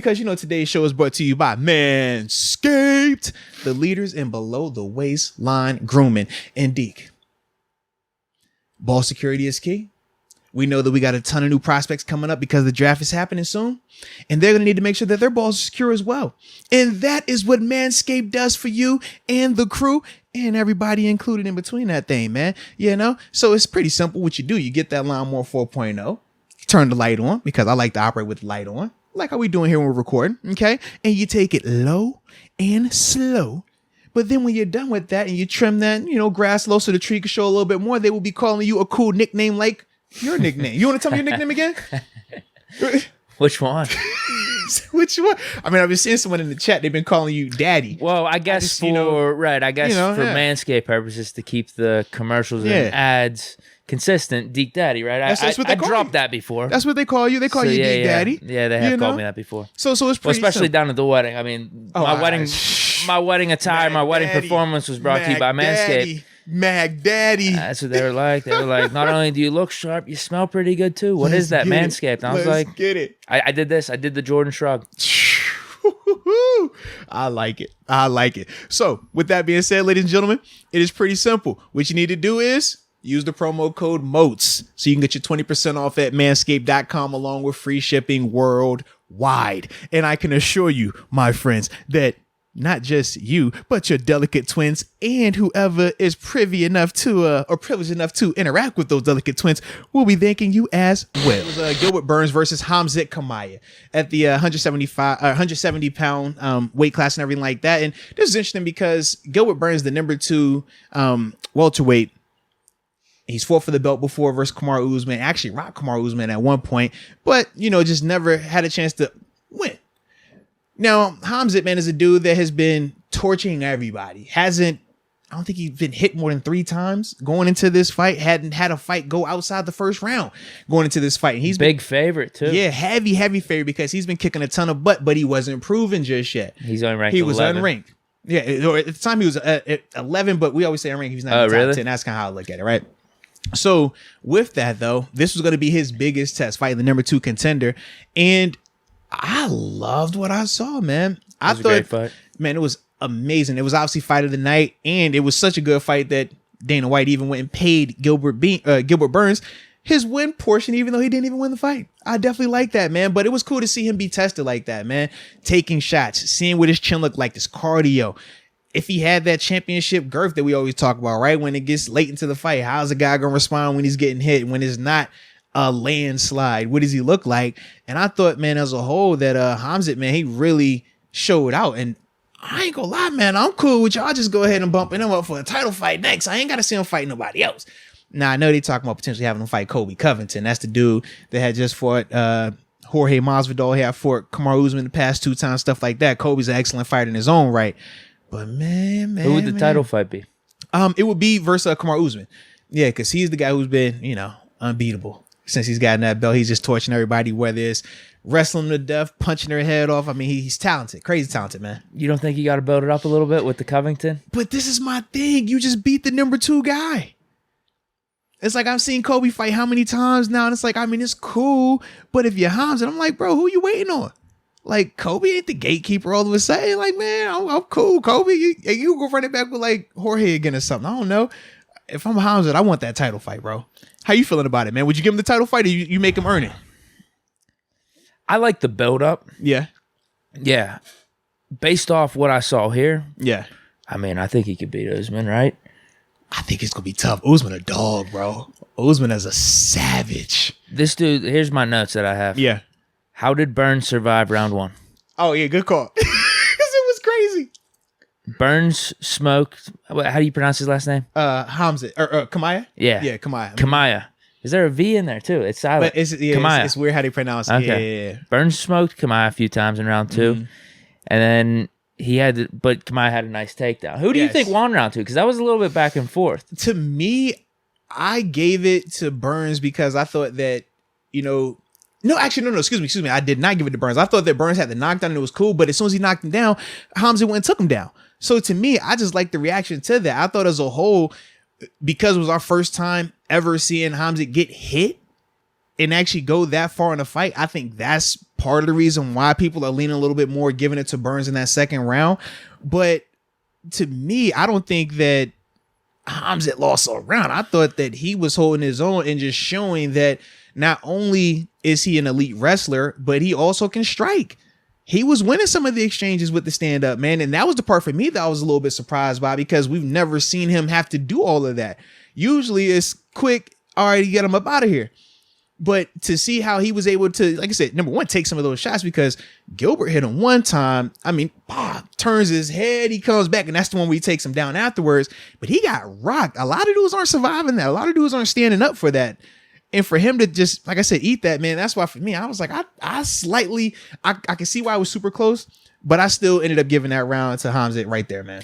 Because, today's show is brought to you by Manscaped, the leaders in below the waistline grooming. And Deke, ball security is key. We know that we got a ton of new prospects coming up because the draft is happening soon, and they're going to need to make sure that their balls are secure as well. And that is what Manscaped does for you and the crew and everybody included in between that thing, man. So it's pretty simple. What you do, you get that Lawnmower 4.0, you turn the light on, because I like to operate with the light on, like how we doing here when we're recording, okay? And you take it low and slow. But then when you're done with that and you trim that, grass low so the tree can show a little bit more, they will be calling you a cool nickname like your nickname. You want to tell me your nickname again? Which one? Which one? I mean, I've been seeing someone in the chat. They've been calling you Daddy. Well, I guess for Manscaped purposes, to keep the commercials and ads consistent, Deke Daddy, right? That's what they call dropped you. that before. That's what they call you. They call you Deke Daddy. Yeah, they have called me that before. So it's pretty especially simple. down at the wedding. I mean, my wedding attire, my wedding performance was brought to you by Manscaped. Mac Daddy. That's what they were like. They were like, not only do you look sharp, you smell pretty good too. What is that, Manscaped? And I was like, get it. I did this. I did the Jordan shrug. I like it. So with that being said, ladies and gentlemen, it is pretty simple. What you need to do is use the promo code MOATS so you can get your 20% off at manscaped.com along with free shipping worldwide. And I can assure you, my friends, that not just you, but your delicate twins and whoever is privileged enough to interact with those delicate twins will be thanking you as well. It was Gilbert Burns versus Khamzat Chimaev at the 170 pound weight class and everything like that. And this is interesting because Gilbert Burns, the number 2 welterweight, he's fought for the belt before versus Kamaru Usman. Actually rocked Kamaru Usman at one point, but just never had a chance to win. Now, Khamzat, man, is a dude that has been torching everybody. I don't think he's been hit more than 3 times going into this fight. Hadn't had a fight go outside the first round going into this fight. And he's big favorite too. Yeah, heavy favorite because he's been kicking a ton of butt, but he wasn't proven just yet. He's unranked. He was 11. unranked. Yeah, at the time he was at 11, but we always say unranked. He's not in the top 10. That's kind of how I look at it, right? So with that though, this was going to be his biggest test, fighting the number 2 contender, and I loved what I saw, man. I thought, a great fight. Man, it was amazing. It was obviously fight of the night, and it was such a good fight that Dana White even went and paid Gilbert Burns his win portion, even though he didn't even win the fight. I definitely like that, man. But it was cool to see him be tested like that, man. Taking shots, seeing what his chin looked like, this cardio. If he had that championship girth that we always talk about, right? When it gets late into the fight, how's a guy going to respond when he's getting hit, when it's not a landslide? What does he look like? And I thought, man, as a whole, that Khamzat, man, he really showed out. And I ain't gonna lie, man, I'm cool with y'all. Just go ahead and bumping him up for a title fight next. I ain't gotta see him fight nobody else. Now I know they talking about potentially having him fight Colby Covington. That's the dude that had just fought Jorge Masvidal. He had fought Kamaru Usman the past 2 times, stuff like that. Kobe's an excellent fighter in his own right. But man, who would the title fight be? It would be versus Kamaru Usman. Yeah, because he's the guy who's been, unbeatable. Since he's gotten that belt, he's just torching everybody, whether it's wrestling them to death, punching their head off. I mean, he's talented, crazy talented, man. You don't think you got to build it up a little bit with the Covington? But this is my thing. You just beat the number 2 guy. It's like I've seen Kobe fight how many times now, and it's like, I mean, it's cool, but if you're Khamzat, I'm like, bro, who you waiting on? Like, Kobe ain't the gatekeeper all of a sudden. Like, man, I'm cool, Kobe. You go run it back with like Jorge again or something. I don't know. If I'm Khamzat, I want that title fight, bro. How you feeling about it, man? Would you give him the title fight, or you make him earn it? I like the build up. Yeah. Yeah. Based off what I saw here. Yeah. I mean, I think he could beat Usman, right? I think it's going to be tough. Usman a dog, bro. Usman is a savage. This dude, here's my notes that I have. Yeah. How did Burns survive round 1? Oh, yeah, good call. Because it was crazy. Burns smoked. How do you pronounce his last name? Khamzat or Chimaev. Yeah, Chimaev. Chimaev. Is there a V in there too? It's silent. But it's weird how they pronounce it. Okay. Yeah. Burns smoked Chimaev a few times in round 2, and then but Chimaev had a nice takedown. Who do you think won round 2? Because that was a little bit back and forth. To me, I gave it to Burns because I thought that No, actually, no. Excuse me. I did not give it to Burns. I thought that Burns had the knockdown and it was cool, but as soon as he knocked him down, Khamzat went and took him down. So to me, I just like the reaction to that. I thought as a whole, because it was our first time ever seeing Khamzat get hit and actually go that far in a fight, I think that's part of the reason why people are leaning a little bit more, giving it to Burns in that second round. But to me, I don't think that Khamzat lost a round. I thought that he was holding his own and just showing that not only is he an elite wrestler, but he also can strike. He was winning some of the exchanges with the stand-up, man. And that was the part for me that I was a little bit surprised by, because we've never seen him have to do all of that. Usually it's quick, all right, get him up out of here. But to see how he was able to, like I said, number one, take some of those shots, because Gilbert hit him one time. I mean, turns his head, he comes back, and that's the one where he takes him down afterwards. But he got rocked. A lot of dudes aren't surviving that. A lot of dudes aren't standing up for that. And for him to just, like I said, eat that, man, that's why for me, I was like, I can see why it was super close, but I still ended up giving that round to Khamzat right there, man.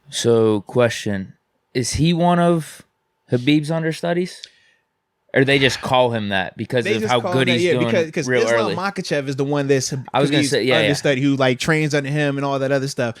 So, question, is he one of Khabib's understudies? Or they just call him that because of how good he's doing because real early? Makhachev is the one that's I was going to say, understudy who like trains under him and all that other stuff.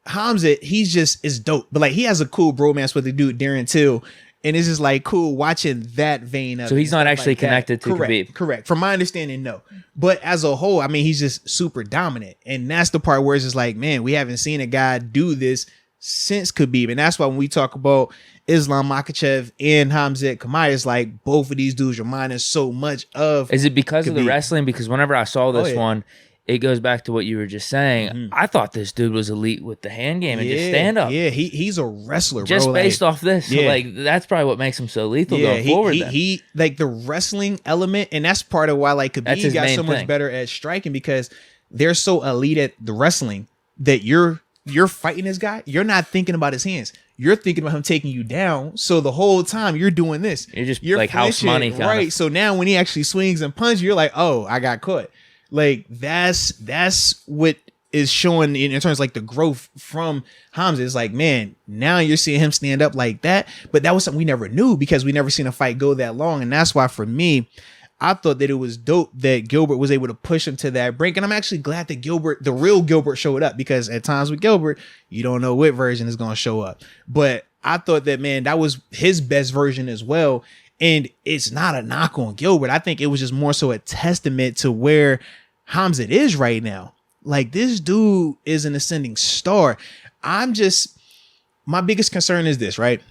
Khamzat, he's just is dope, but like he has a cool bromance with the dude Darren Till, and it's just like cool watching that vein of. So he's not actually connected to Khabib. Correct. From my understanding, no. But as a whole, I mean, he's just super dominant, and that's the part where it's just like, man, we haven't seen a guy do this since Khabib, and that's why when we talk about Islam Makhachev and Khamzat Chimaev, is like both of these dudes remind us so much of. Is it because of the wrestling? Because whenever I saw this one, it goes back to what you were just saying. Mm-hmm. I thought this dude was elite with the hand game and just stand up. Yeah, he's a wrestler, just bro. Based off this. Yeah. Like that's probably what makes him so lethal going forward. He like the wrestling element, and that's part of why like Khabib got so much better at striking, because they're so elite at the wrestling that you're fighting this guy, you're not thinking about his hands. You're thinking about him taking you down. So the whole time you're doing this. You're like house money. Right. So now when he actually swings and punches, you're like, oh, I got caught. Like that's what is showing in terms of like the growth from Khamzat. It's like, man, now you're seeing him stand up like that. But that was something we never knew because we never seen a fight go that long. And that's why for me, I thought that it was dope that Gilbert was able to push him to that brink. And I'm actually glad that the real Gilbert showed up, because at times with Gilbert, you don't know what version is going to show up. But I thought that, man, that was his best version as well. And it's not a knock on Gilbert. I think it was just more so a testament to where Khamzat is right now. Like, this dude is an ascending star. My biggest concern is this, right?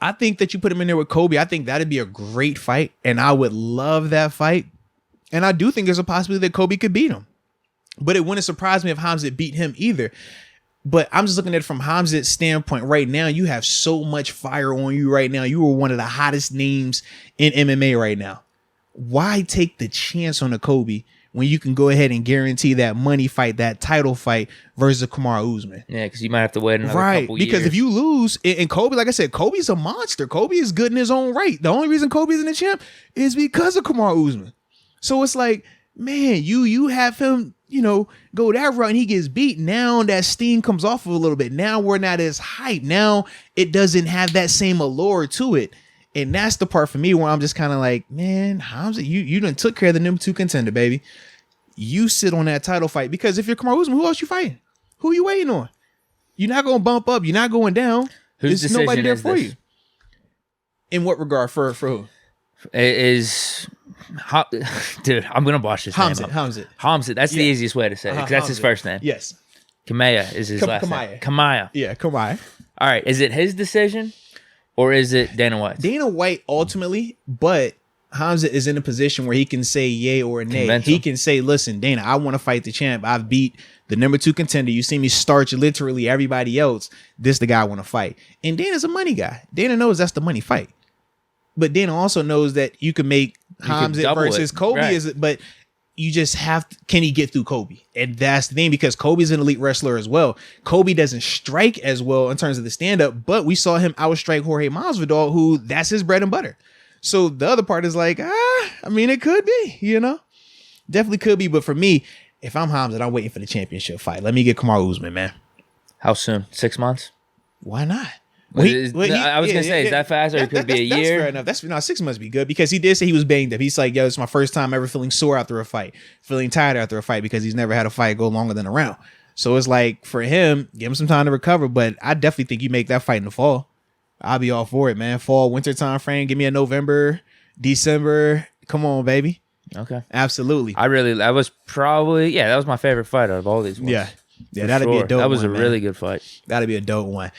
I think that you put him in there with Kobe. I think that'd be a great fight, and I would love that fight. And I do think there's a possibility that Kobe could beat him, but it wouldn't surprise me if Khamzat beat him either. But I'm just looking at it from Khamzat's standpoint right now. You have so much fire on you right now. You are one of the hottest names in MMA right now. Why take the chance on a Kobe when you can go ahead and guarantee that money fight, that title fight versus Kamaru Usman? Yeah, because you might have to wait another couple years. Because if you lose, and Kobe, like I said, Kobe's a monster. Kobe is good in his own right. The only reason Kobe isn't a champ is because of Kamaru Usman. So it's like, man, you have him, go that route and he gets beat. Now that steam comes off of a little bit. Now we're not as hyped. Now it doesn't have that same allure to it. And that's the part for me where I'm just kind of like, man, Khamzat, you done took care of the number 2 contender, baby. You sit on that title fight, because if you're Kamaru Usman, who else you fighting? Who you waiting on? You're not going to bump up. You're not going down. Whose There's decision nobody there is for this? you. In what regard? For who? Dude, I'm going to botch this name up. Khamzat. That's the easiest way to say it, because that's his first name. Yes. Chimaev is his last name. Chimaev. Yeah, Chimaev. All right. Is it his decision or is it Dana White? Dana White ultimately, but Khamzat is in a position where he can say yay or nay. He can say, listen, Dana, I want to fight the champ. I've beat the number 2 contender. You see me starch literally everybody else. This the guy I want to fight. And Dana's a money guy. Dana knows that's the money fight. But Dana also knows that you can make Khamzat versus Kobe, right. But you just have to, can he get through Kobe? And that's the thing, because Kobe's an elite wrestler as well. Kobe doesn't strike as well in terms of the stand-up, but we saw him outstrike Jorge Masvidal, who that's his bread and butter. So the other part is like, it could be, definitely could be. But for me, if I'm Khamzat, I'm waiting for the championship fight. Let me get Kamaru Usman, man. How soon? 6 months? Why not? I was gonna say, is that fast, or it could be a year? That's fair enough. 6 months be good, because he did say he was banged up. He's like, yo, it's my first time ever feeling sore after a fight, feeling tired after a fight, because he's never had a fight go longer than a round. So it's like, for him, give him some time to recover. But I definitely think you make that fight in the fall. I'll be all for it, man. Fall, winter time frame. Give me a November, December. Come on, baby. Okay. Absolutely. That was my favorite fight out of all these ones. Yeah. Yeah, that'd be a dope one. That was a really good fight. That'd be a dope one.